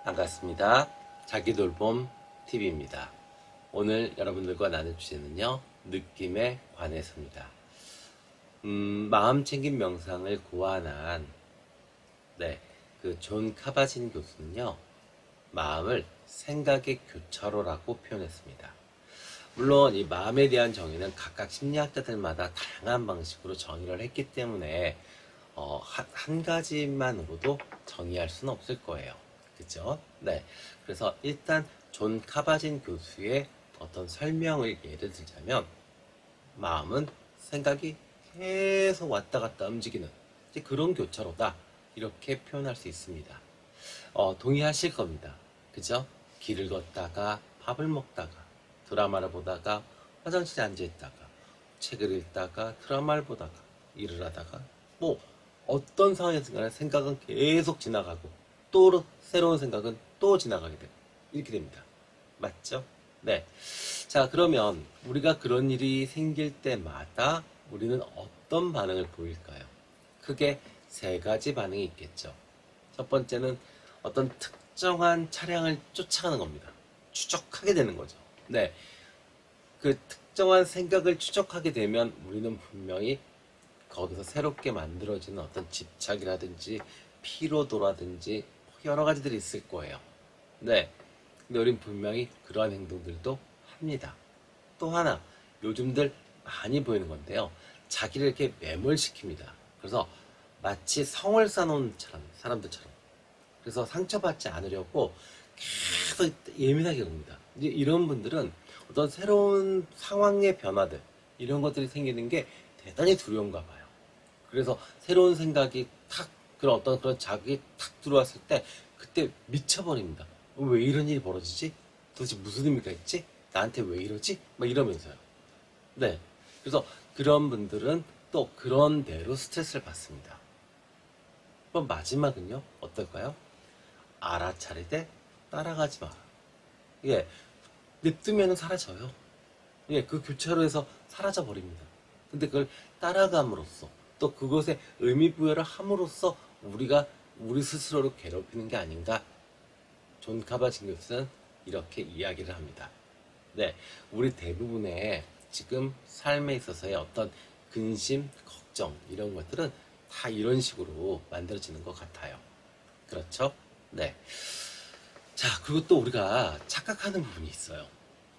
반갑습니다. 자기돌봄 TV입니다. 오늘 여러분들과 나눌 주제는요, 느낌에 관해서입니다. 마음 챙김 명상을 고안한 그 존 카바진 교수는요, 마음을 생각의 교차로라고 표현했습니다. 물론 이 마음에 대한 정의는 각각 심리학자들마다 다양한 방식으로 정의를 했기 때문에 한 가지만으로도 정의할 수는 없을 거예요. 그죠? 네. 그래서 일단 존 카바진 교수의 어떤 설명을 예를 들자면, 마음은 생각이 계속 왔다 갔다 움직이는 그런 교차로다, 이렇게 표현할 수 있습니다. 동의하실 겁니다. 그죠? 길을 걷다가, 밥을 먹다가, 드라마를 보다가, 화장실에 앉아있다가, 책을 읽다가, 드라마를 보다가, 일을 하다가, 어떤 상황에서 생각은 계속 지나가고, 또 새로운 생각은 또 지나가게 되고, 이렇게 됩니다. 맞죠? 네. 자, 그러면 우리가 그런 일이 생길 때마다 우리는 어떤 반응을 보일까요? 크게 세 가지 반응이 있겠죠. 첫 번째는 어떤 특정한 차량을 쫓아가는 겁니다. 추적하게 되는 거죠. 네. 그 특정한 생각을 추적하게 되면 우리는 분명히 거기서 새롭게 만들어지는 어떤 집착이라든지 피로도라든지 여러 가지들이 있을 거예요. 네. 근데 우린 분명히 그러한 행동들도 합니다. 또 하나, 요즘들 많이 보이는 건데요, 자기를 이렇게 매몰시킵니다. 그래서 마치 성을 쌓아놓은 사람들처럼, 그래서 상처받지 않으려고 계속 예민하게 굽니다. 이제 이런 분들은 어떤 새로운 상황의 변화들, 이런 것들이 생기는 게 대단히 두려운가 봐요. 그래서 새로운 생각이 그런 자극이 탁 들어왔을 때 그때 미쳐버립니다. 왜 이런 일이 벌어지지? 도대체 무슨 의미가 있지? 나한테 왜 이러지? 막 이러면서요. 네. 그래서 그런 분들은 또 그런 대로 스트레스를 받습니다. 그럼 마지막은요, 어떨까요? 알아차리되 따라가지 마라. 예. 냅두면 사라져요. 예. 그 교차로에서 사라져 버립니다. 근데 그걸 따라감으로써, 또 그것에 의미 부여를 함으로써 우리가 우리 스스로를 괴롭히는 게 아닌가, 존 카바진 교수는 이렇게 이야기를 합니다. 네, 우리 대부분의 지금 삶에 있어서의 어떤 근심, 걱정, 이런 것들은 다 이런 식으로 만들어지는 것 같아요. 그렇죠? 네. 자, 그리고 또 우리가 착각하는 부분이 있어요.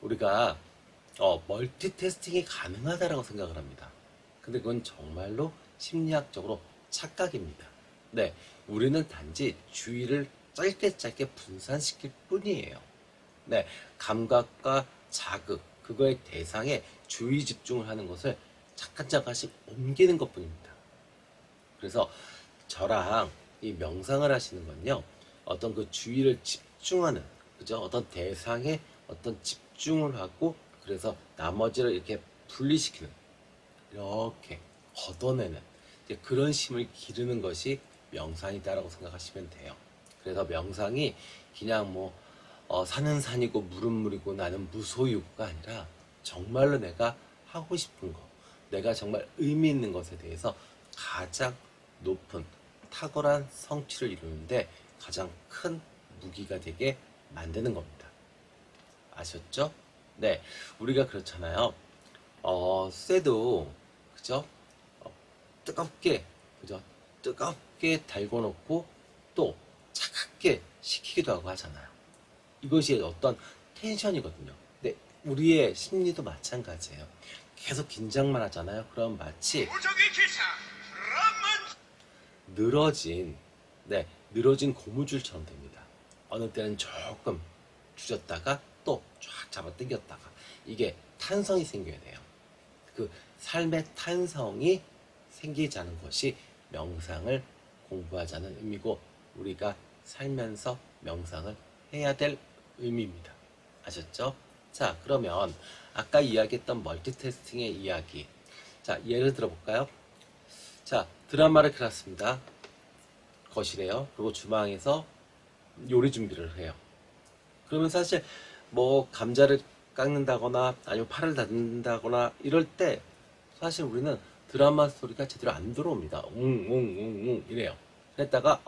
우리가 멀티태스킹이 가능하다라고 생각을 합니다. 근데 그건 정말로 심리학적으로 착각입니다. 네, 우리는 단지 주의를 짧게 분산시킬 뿐이에요. 네, 감각과 자극, 그거의 대상에 주의 집중을 하는 것을 잠깐씩 옮기는 것 뿐입니다. 그래서 저랑 이 명상을 하시는 건요, 어떤 그 주의를 집중하는, 그죠? 어떤 대상에 어떤 집중을 하고, 그래서 나머지를 이렇게 분리시키는, 이렇게 걷어내는 그런 힘을 기르는 것이 명상이다라고 생각하시면 돼요. 그래서 명상이 그냥 산은 산이고 물은 물이고 나는 무소유가 아니라, 정말로 내가 하고 싶은 거, 내가 정말 의미 있는 것에 대해서 가장 높은 탁월한 성취를 이루는데 가장 큰 무기가 되게 만드는 겁니다. 아셨죠? 네, 우리가 그렇잖아요. 쇠도, 그죠? 뜨겁게, 그죠? 뜨겁게 달궈 놓고 또 차갑게 식히기도 하고 하잖아요. 이것이 어떤 텐션이거든요. 근데 우리의 심리도 마찬가지예요. 계속 긴장만 하잖아요. 그럼 마치 늘어진 고무줄처럼 됩니다. 어느 때는 조금 줄였다가 또 쫙 잡아 당겼다가, 이게 탄성이 생겨야 돼요. 그 삶의 탄성이 생기자는 것이 명상을 공부하자는 의미고, 우리가 살면서 명상을 해야 될 의미입니다. 아셨죠? 자, 그러면 아까 이야기했던 멀티태스킹의 이야기, 자, 예를 들어볼까요? 자, 드라마를 켜놨습니다. 거실에요. 그리고 주방에서 요리 준비를 해요. 그러면 사실 뭐 감자를 깎는다거나 아니면 팔을 다듬는다거나 이럴 때 사실 우리는 드라마 소리가 제대로 안 들어옵니다. 웅웅웅웅 이래요. 그랬다가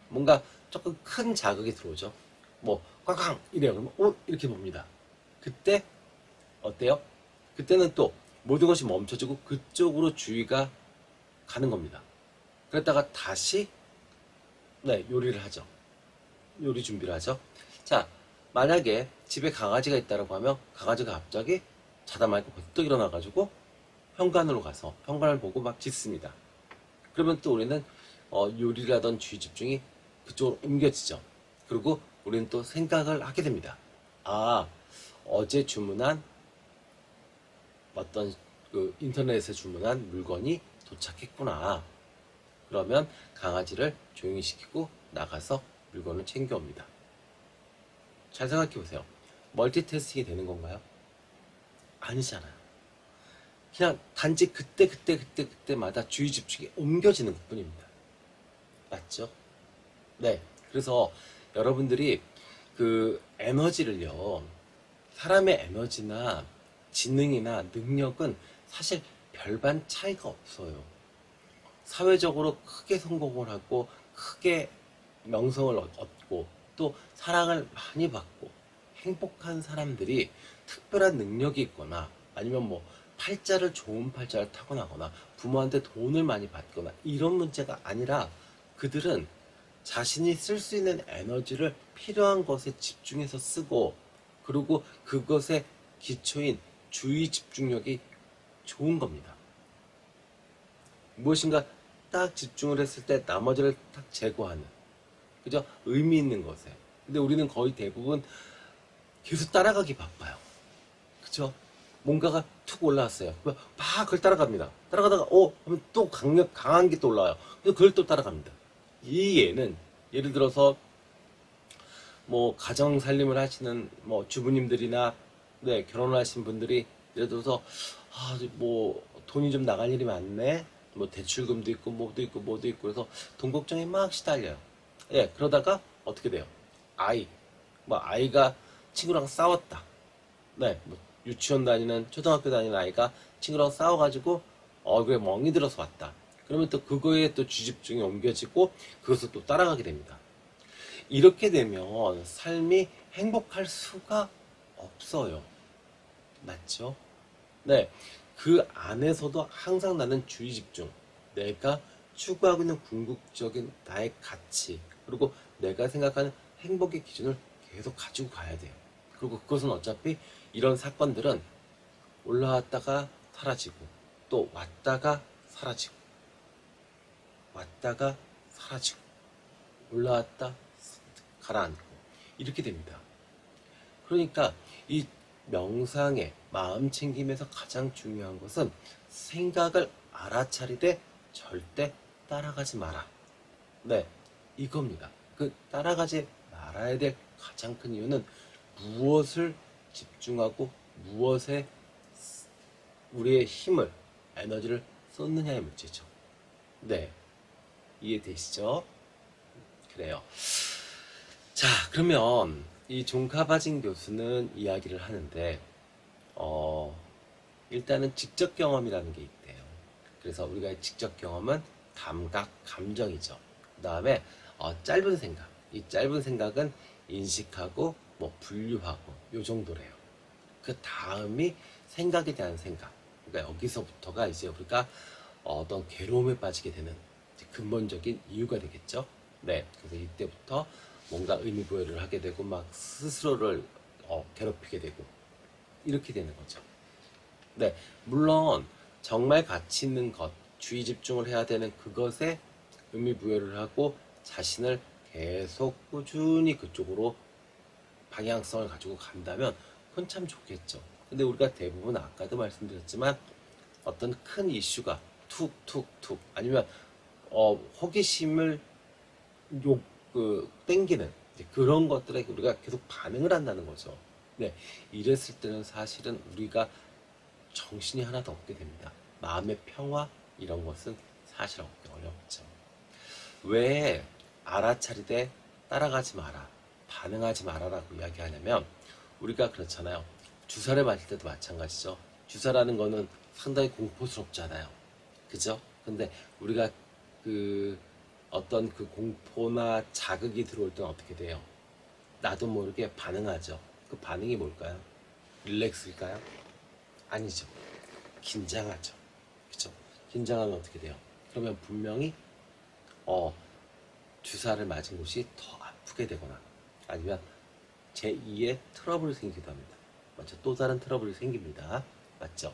뭔가 조금 큰 자극이 들어오죠. 뭐 꽝꽝 이래요. 그러면 이렇게 봅니다. 그때 어때요? 그때는 또 모든 것이 멈춰지고 그쪽으로 주의가 가는 겁니다. 그랬다가 다시 요리를 하죠. 요리 준비를 하죠. 자, 만약에 집에 강아지가 있다고 하면 강아지가 갑자기 자다 말고 벌떡 일어나가지고 현관으로 가서 현관을 보고 막 짖습니다. 그러면 또 우리는 요리를 하던 주의 집중이 그쪽으로 옮겨지죠. 그리고 우리는 또 생각을 하게 됩니다. 아, 어제 주문한 어떤 그 인터넷에 주문한 물건이 도착했구나. 그러면 강아지를 조용히 시키고 나가서 물건을 챙겨옵니다. 잘 생각해 보세요. 멀티태스킹이 되는 건가요? 아니잖아요. 그냥 단지 그때마다 주의 집중이 옮겨지는 것 뿐입니다. 맞죠? 네. 그래서 여러분들이 그 에너지를요, 사람의 에너지나 지능이나 능력은 사실 별반 차이가 없어요. 사회적으로 크게 성공을 하고 크게 명성을 얻고 또 사랑을 많이 받고 행복한 사람들이 특별한 능력이 있거나 아니면 뭐 팔자를 좋은 팔자를 타고나거나 부모한테 돈을 많이 받거나 이런 문제가 아니라 그들은 자신이 쓸 수 있는 에너지를 필요한 것에 집중해서 쓰고 그리고 그것의 기초인 주의 집중력이 좋은 겁니다. 무엇인가 딱 집중을 했을 때 나머지를 딱 제거하는, 그죠? 의미 있는 것에. 근데 우리는 거의 대부분 계속 따라가기 바빠요. 그죠? 뭔가가 툭 올라왔어요. 막 그걸 따라갑니다. 따라가다가 하면 또 강한 게 또 올라와요. 그래서 그걸 또 따라갑니다. 이 얘는 예를 들어서 뭐 가정 살림을 하시는 뭐 주부님들이나 결혼을 하신 분들이 예를 들어서 뭐 돈이 좀 나갈 일이 많네. 뭐 대출금도 있고 뭐도 있고 그래서 돈 걱정에 막 시달려요. 그러다가 어떻게 돼요? 아이가 친구랑 싸웠다. 뭐 유치원 다니는 초등학교 다니는 아이가 친구랑 싸워가지고 얼굴에 멍이 들어서 왔다. 그러면 또 그거에 또 주집중이 옮겨지고 그것을 또 따라가게 됩니다. 이렇게 되면 삶이 행복할 수가 없어요. 맞죠? 그 안에서도 항상 나는 주의 집중, 내가 추구하고 있는 궁극적인 나의 가치, 그리고 내가 생각하는 행복의 기준을 계속 가지고 가야 돼요. 그리고 그것은 어차피 이런 사건들은 올라왔다가 사라지고 또 왔다가 사라지고 왔다가 사라지고 올라왔다 가라앉고 이렇게 됩니다. 그러니까 이 명상의 마음 챙김에서 가장 중요한 것은 생각을 알아차리되 절대 따라가지 마라. 이겁니다. 그 따라가지 말아야 될 가장 큰 이유는 무엇을 집중하고 무엇에 우리의 힘을, 에너지를 쏟느냐의 문제죠. 이해되시죠? 그래요. 자, 그러면 이 종카바진 교수는 이야기를 하는데 일단은 직접 경험이라는 게 있대요. 그래서 우리가 직접 경험은 감각, 감정이죠. 그 다음에 짧은 생각. 이 짧은 생각은 인식하고 뭐 분류하고 요 정도래요. 그 다음이 생각에 대한 생각. 그러니까 여기서부터가 이제 우리가 어떤 괴로움에 빠지게 되는 근본적인 이유가 되겠죠. 그래서 이때부터 뭔가 의미부여를 하게 되고 막 스스로를 괴롭히게 되고 이렇게 되는 거죠. 물론 정말 가치 있는 것, 주의 집중을 해야 되는 그것에 의미부여를 하고 자신을 계속 꾸준히 그쪽으로 방향성을 가지고 간다면 그건 참 좋겠죠. 근데 우리가 대부분 아까도 말씀드렸지만 어떤 큰 이슈가 툭툭툭 아니면 호기심을 땡기는 그런 것들에 우리가 계속 반응을 한다는 거죠. 이랬을 때는 사실은 우리가 정신이 하나도 없게 됩니다. 마음의 평화 이런 것은 사실 얻기 어렵죠. 왜 알아차리되 따라가지 마라, 반응하지 마라라고 이야기하냐면 우리가 그렇잖아요. 주사를 맞을 때도 마찬가지죠. 주사라는 거는 상당히 공포스럽잖아요. 그죠? 근데 우리가 그 어떤 그 공포나 자극이 들어올 때는 어떻게 돼요? 나도 모르게 반응하죠. 그 반응이 뭘까요? 릴렉스일까요? 아니죠. 긴장하죠. 그죠? 긴장하면 어떻게 돼요? 그러면 분명히 주사를 맞은 곳이 더 아프게 되거나 아니면 제2의 트러블이 생기기도 합니다. 맞죠? 또 다른 트러블이 생깁니다. 맞죠?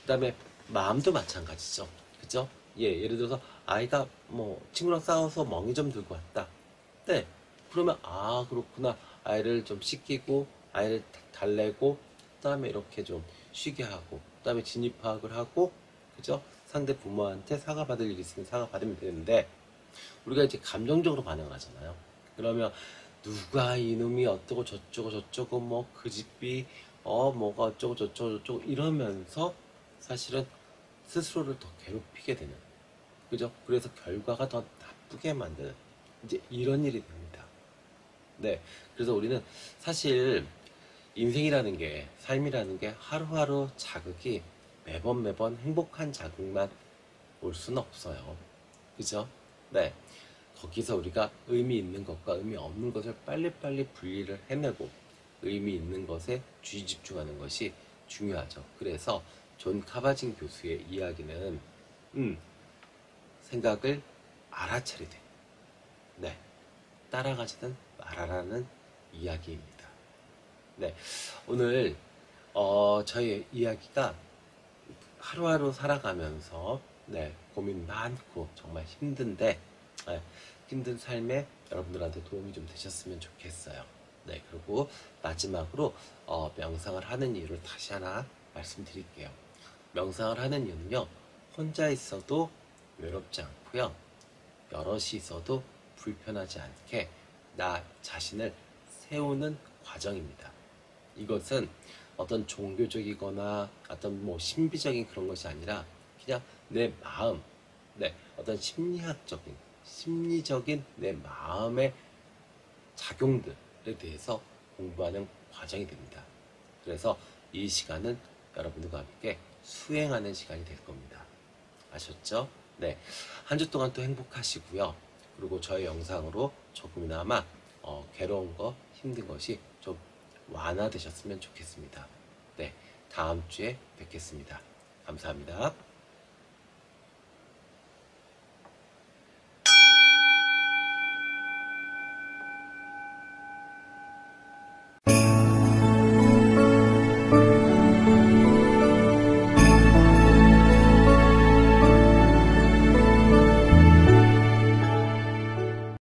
그 다음에 마음도 마찬가지죠. 그죠? 예, 예를 들어서 아이가 뭐 친구랑 싸워서 멍이 좀 들고 왔다. 네. 그러면 아 그렇구나. 아이를 좀 씻기고 아이를 달래고 그다음에 이렇게 좀 쉬게 하고 그다음에 진입 파악을 하고 그죠? 상대 부모한테 사과받을 일이 있으면 사과받으면 되는데 우리가 이제 감정적으로 반응을 하잖아요. 그러면 누가 이놈이 어쩌고 저쩌고 저쩌고 뭐 그 집이 뭐가 어쩌고 저쩌고 저쩌고 이러면서 사실은 스스로를 더 괴롭히게 되는 그죠? 그래서 결과가 더 나쁘게 만드는 이제 이런 일이 됩니다. 네. 그래서 우리는 사실 인생이라는 게 삶이라는 게 하루하루 자극이 매번 행복한 자극만 올 수는 없어요. 그죠? 네. 거기서 우리가 의미 있는 것과 의미 없는 것을 빨리빨리 분리를 해내고 의미 있는 것에 주의 집중하는 것이 중요하죠. 그래서 존 카바진 교수의 이야기는 생각을 알아차리되 네. 따라가지는 말아라는 이야기입니다. 네. 오늘 저희 이야기가 하루하루 살아가면서 네, 고민 많고 정말 힘든데 네, 힘든 삶에 여러분들한테 도움이 좀 되셨으면 좋겠어요. 네, 그리고 마지막으로 명상을 하는 이유를 다시 하나 말씀드릴게요. 명상을 하는 이유는요, 혼자 있어도 외롭지 않고요, 여럿이 있어도 불편하지 않게 나 자신을 세우는 과정입니다. 이것은 어떤 종교적이거나 어떤 뭐 신비적인 그런 것이 아니라 그냥 내 마음, 네, 어떤 심리적인 내 마음의 작용들에 대해서 공부하는 과정이 됩니다. 그래서 이 시간은 여러분들과 함께 수행하는 시간이 될 겁니다. 아셨죠? 네. 한 주 동안 또 행복하시고요. 그리고 저의 영상으로 조금이나마 괴로운 거, 힘든 것이 좀 완화되셨으면 좋겠습니다. 네. 다음 주에 뵙겠습니다. 감사합니다.